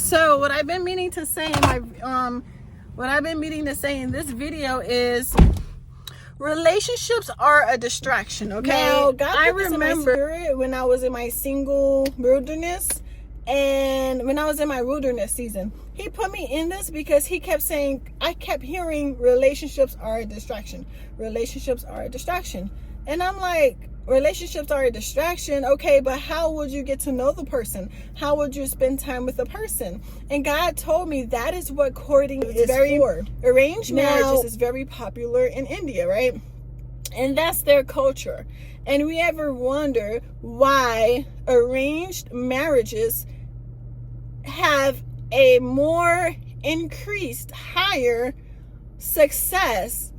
So what I've been meaning to say in my in this video is relationships are a distraction. Okay. Now, God, I remember when I was in my single wilderness and when I was in my wilderness season, He put me in this because He kept saying, I kept hearing relationships are a distraction. Relationships are a distraction. And I'm like, relationships are a distraction. Okay, but how would you get to know the person? How would you spend time with the person? And God told me that is what courting is for. Arranged marriages is very popular in India, right? And that's their culture. And we ever wonder why arranged marriages have a more increased, higher success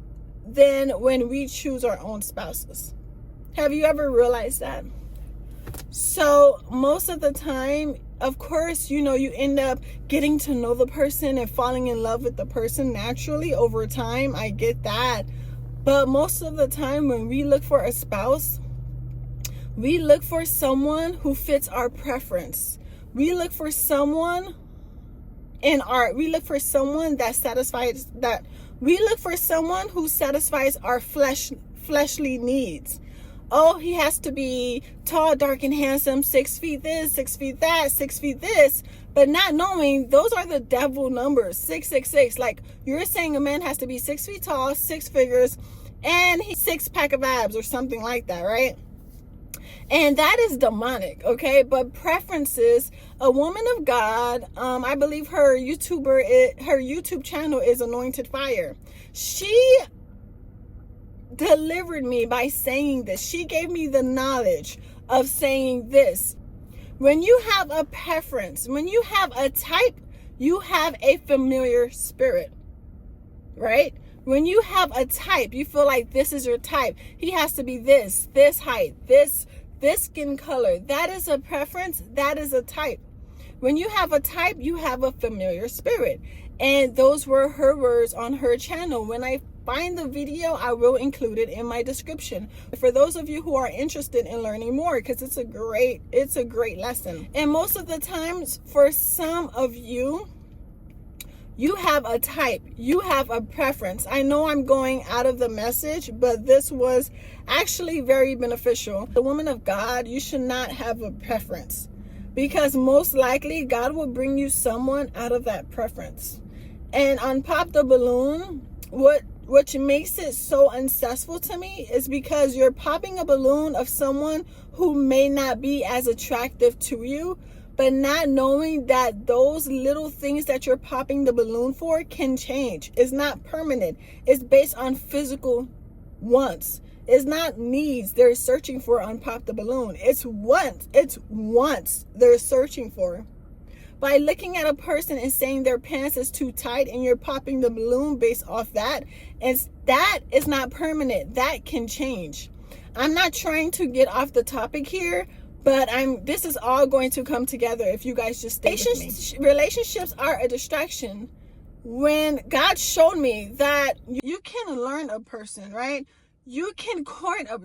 than when we choose our own spouses? Have you ever realized that? So most of the time, of course, you end up getting to know the person and falling in love with the person naturally over time. I get that. But most of the time when we look for a spouse, we look for someone who fits our preference. We look for someone who satisfies our fleshly needs. Oh, he has to be tall, dark, and handsome, 6 feet this, 6 feet that, 6 feet this, but not knowing those are the devil numbers, 666. Like, you're saying a man has to be 6 feet tall, 6 figures, and he's 6-pack of abs or something like that, right? And that is demonic, okay? But preferences, a woman of God, I believe her YouTube channel is Anointed Fire. She delivered me by saying this. She gave me the knowledge of saying this. When you have a preference, when you have a type, you have a familiar spirit, right? When you have a type, you feel like this is your type. He has to be this height, this skin color. That is a preference. That is a type. When you have a type, you have a familiar spirit. And those were her words on her channel. When I find the video, I will include it in my description for those of you who are interested in learning more, because it's a great lesson. And most of the times, for some of you, you have a type, you have a preference. I know I'm going out of the message, but this was actually very beneficial. The woman of God, you should not have a preference, because most likely God will bring you someone out of that preference. And on Pop the Balloon, what makes it so unsuccessful to me is because you're popping a balloon of someone who may not be as attractive to you, but not knowing that those little things that you're popping the balloon for can change. It's not permanent. It's based on physical wants. It's not needs they're searching for on Pop the Balloon. It's wants they're searching for. By looking at a person and saying their pants is too tight and you're popping the balloon based off that, and that is not permanent. That can change. I'm not trying to get off the topic here, but this is all going to come together if you guys just stay with me. Relationships are a distraction. When God showed me that you can learn a person, right? You can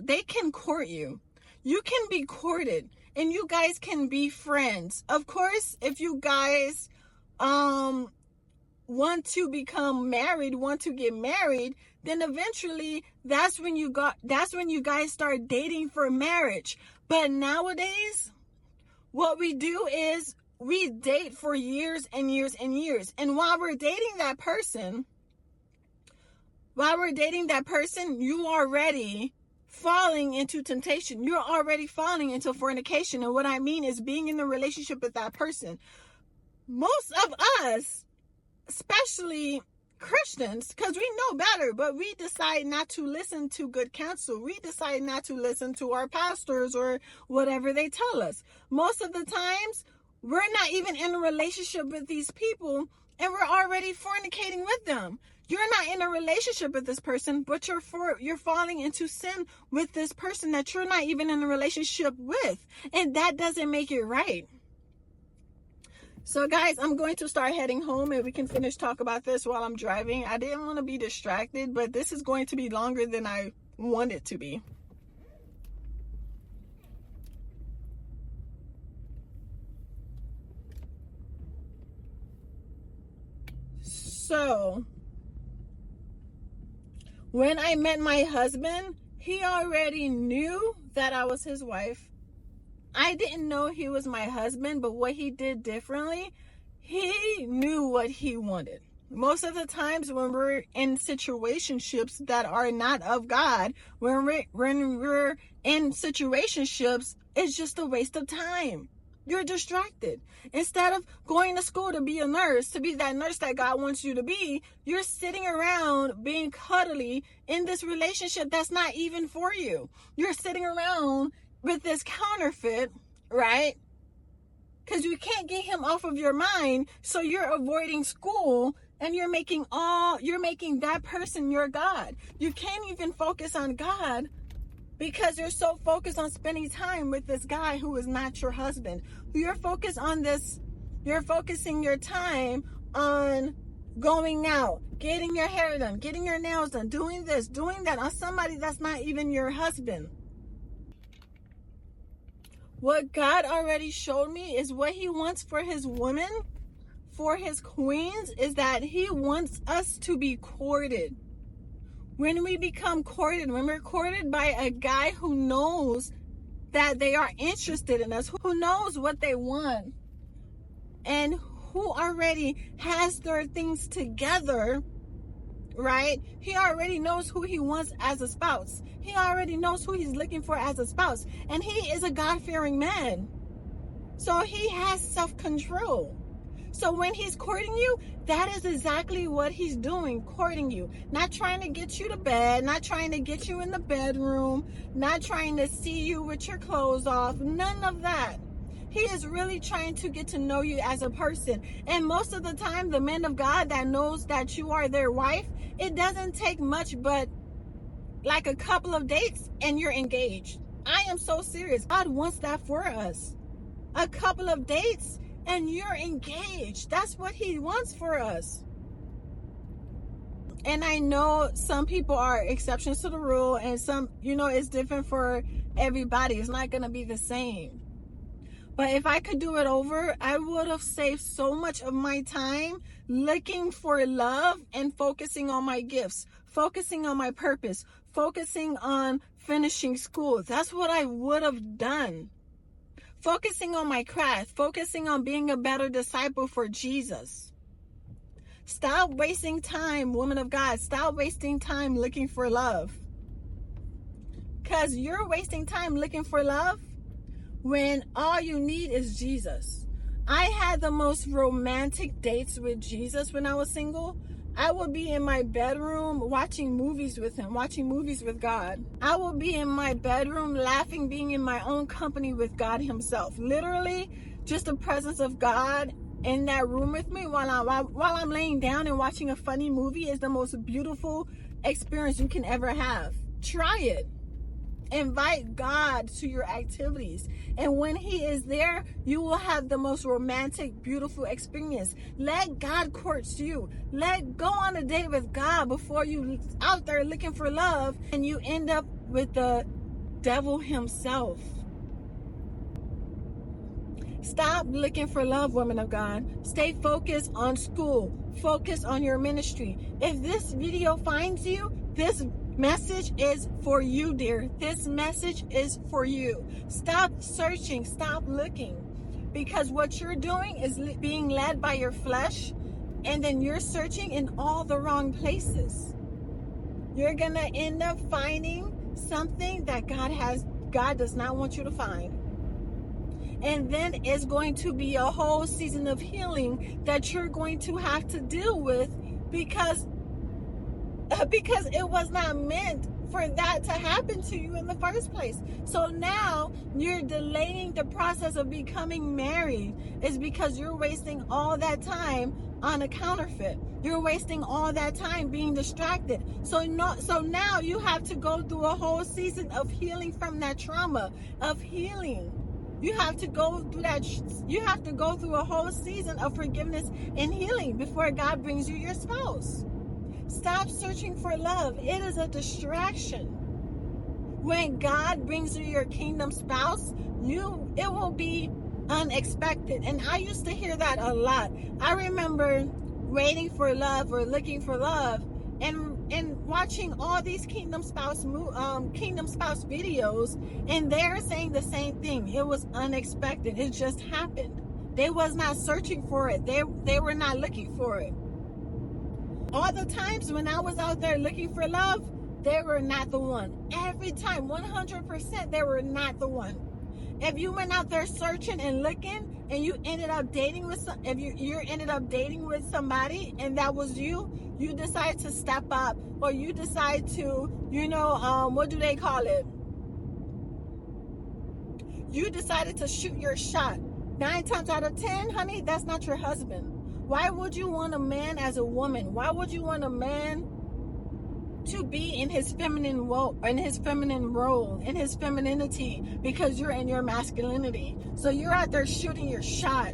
they can court you. You can be courted. And you guys can be friends. Of course, if you guys want to become married, want to get married, then eventually that's when you guys start dating for marriage. But nowadays, what we do is we date for years and years and years. And while we're dating that person, you already falling into temptation. You're already falling into fornication. And what I mean is being in a relationship with that person. Most of us, especially Christians, because we know better, but we decide not to listen to good counsel. We decide not to listen to our pastors or whatever they tell us. Most of the times, we're not even in a relationship with these people, and we're already fornicating with them. You're not in a relationship with this person, but you're falling into sin with this person that you're not even in a relationship with. And that doesn't make it right. So guys, I'm going to start heading home and we can finish talk about this while I'm driving. I didn't want to be distracted, but this is going to be longer than I want it to be. So when I met my husband, he already knew that I was his wife. I didn't know he was my husband, but what he did differently, he knew what he wanted. Most of the times when we're in situationships that are not of God, when we're in situationships, it's just a waste of time. You're distracted. Instead of going to school to be a nurse, to be that nurse that God wants you to be, you're sitting around being cuddly in this relationship that's not even for you. You're sitting around with this counterfeit, right? Because you can't get him off of your mind, so you're avoiding school and you're making that person your God. You can't even focus on God because you're so focused on spending time with this guy who is not your husband. You're focusing your time on going out, getting your hair done, getting your nails done, doing this, doing that on somebody that's not even your husband. What God already showed me is what he wants for his women, for his queens, is that he wants us to be courted. When we become courted, when we're courted by a guy who knows that they are interested in us, who knows what they want, and who already has their things together, right? He already knows who he wants as a spouse. He already knows who he's looking for as a spouse. And he is a God-fearing man. So he has self-control. So when he's courting you, that is exactly what he's doing, courting you. Not trying to get you to bed, not trying to get you in the bedroom, not trying to see you with your clothes off, none of that. He is really trying to get to know you as a person. And most of the time, the man of God that knows that you are their wife, it doesn't take much but like a couple of dates and you're engaged. I am so serious. God wants that for us. A couple of dates and you're engaged. That's what he wants for us. And I know some people are exceptions to the rule, and some, it's different for everybody. It's not going to be the same. But if I could do it over, I would have saved so much of my time looking for love and focusing on my gifts, focusing on my purpose, focusing on finishing school. That's what I would have done. Focusing on my craft, focusing on being a better disciple for Jesus. Stop wasting time, woman of God. Stop wasting time looking for love. Because you're wasting time looking for love when all you need is Jesus. I had the most romantic dates with Jesus when I was single. I would be in my bedroom watching movies with him, watching movies with God. I would be in my bedroom laughing, being in my own company with God himself. Literally, just the presence of God in that room with me while I'm laying down and watching a funny movie is the most beautiful experience you can ever have. Try it. Invite God to your activities. And when he is there, you will have the most romantic, beautiful experience. Let God court you. Go on a date with God before you out there looking for love and you end up with the devil himself. Stop looking for love, woman of God. Stay focused on school. Focus on your ministry. If this video finds you, this message is for you, dear. This message is for you. Stop searching. Stop looking. Because what you're doing is being led by your flesh, and then you're searching in all the wrong places. You're going to end up finding something that God does not want you to find. And then it's going to be a whole season of healing that you're going to have to deal with because it was not meant for that to happen to you in the first place. So now you're delaying the process of becoming married is because you're wasting all that time on a counterfeit. You're wasting all that time being distracted. So now you have to go through a whole season of healing from that trauma, of healing. You have to go through that. You have to go through a whole season of forgiveness and healing before God brings you your spouse. Stop searching for love. It is a distraction. When God brings you your kingdom spouse, it will be unexpected. And I used to hear that a lot. I remember waiting for love or looking for love, and watching all these kingdom spouse videos, and they're saying the same thing. It was unexpected. It just happened. They was not searching for it. They were not looking for it. All the times when I was out there looking for love, they were not the one. Every time, 100%, they were not the one. If you went out there searching and looking, and you ended up dating with you ended up dating with somebody, and that was you decide to step up, or you decide to, what do they call it? You decided to shoot your shot. 9 times out of 10, honey, that's not your husband. Why would you want a man as a woman? Why would you want a man to be in his feminine role, in his femininity, because you're in your masculinity? So you're out there shooting your shot.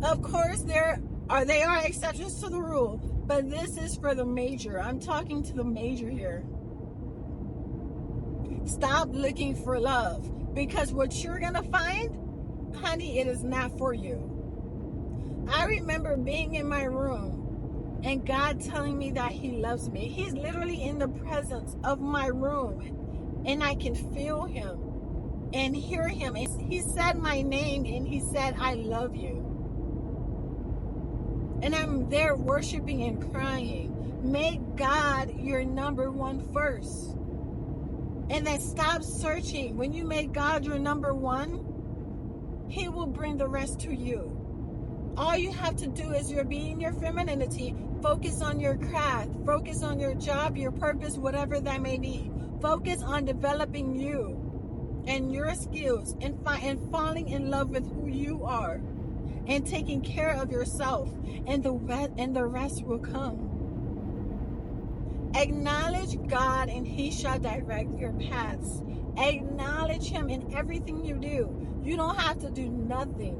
Of course, they are exceptions to the rule, but this is for the major. I'm talking to the major here. Stop looking for love, because what you're gonna find, honey, it is not for you. I remember being in my room and God telling me that He loves me. He's literally in the presence of my room, and I can feel Him and hear Him. And He said my name, and He said, I love you. And I'm there worshiping and crying. Make God your number one first. And then stop searching. When you make God your number one, He will bring the rest to you. All you have to do is be in your femininity. Focus on your craft. Focus on your job, your purpose, whatever that may be. Focus on developing you and your skills, and falling in love with who you are, and taking care of yourself, and the rest will come. Acknowledge God, and He shall direct your paths. Acknowledge Him in everything you do. You don't have to do nothing.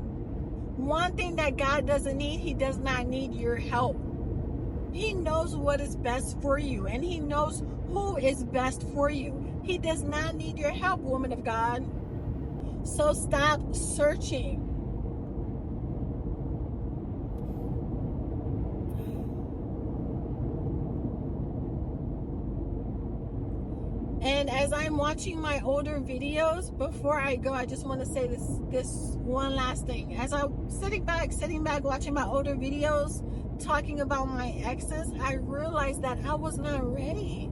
One thing that God doesn't need, He does not need your help. He knows what is best for you, and He knows who is best for you. He does not need your help, woman of God. So stop searching. And as I'm watching my older videos, before I go, I just want to say this one last thing. As I'm sitting back watching my older videos talking about my exes, I realized that I was not ready.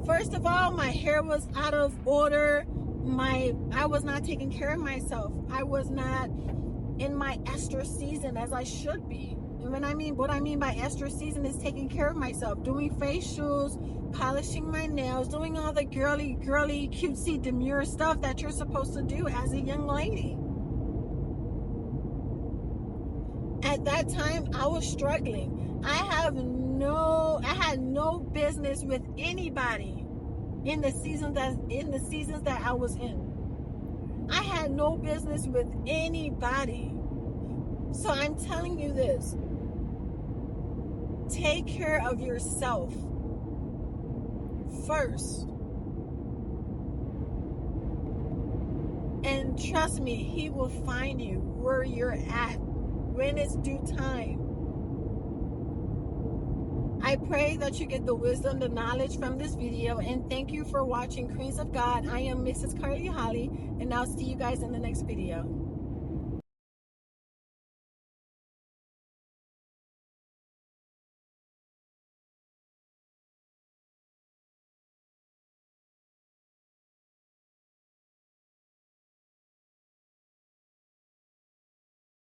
First of all, my hair was out of order. I was not taking care of myself. I was not in my Esther season as I should be. And what I mean by Esther season is taking care of myself, doing facials, polishing my nails, doing all the girly, cutesy, demure stuff that you're supposed to do as a young lady. At that time, I was struggling. I had no business with anybody in the seasons that I was in. I had no business with anybody. So I'm telling you this. Take care of yourself first. And trust me, He will find you where you're at when it's due time. I pray that you get the wisdom, the knowledge from this video, and thank you for watching Queens of God. I am Mrs. Carly Holly, and I'll see you guys in the next video.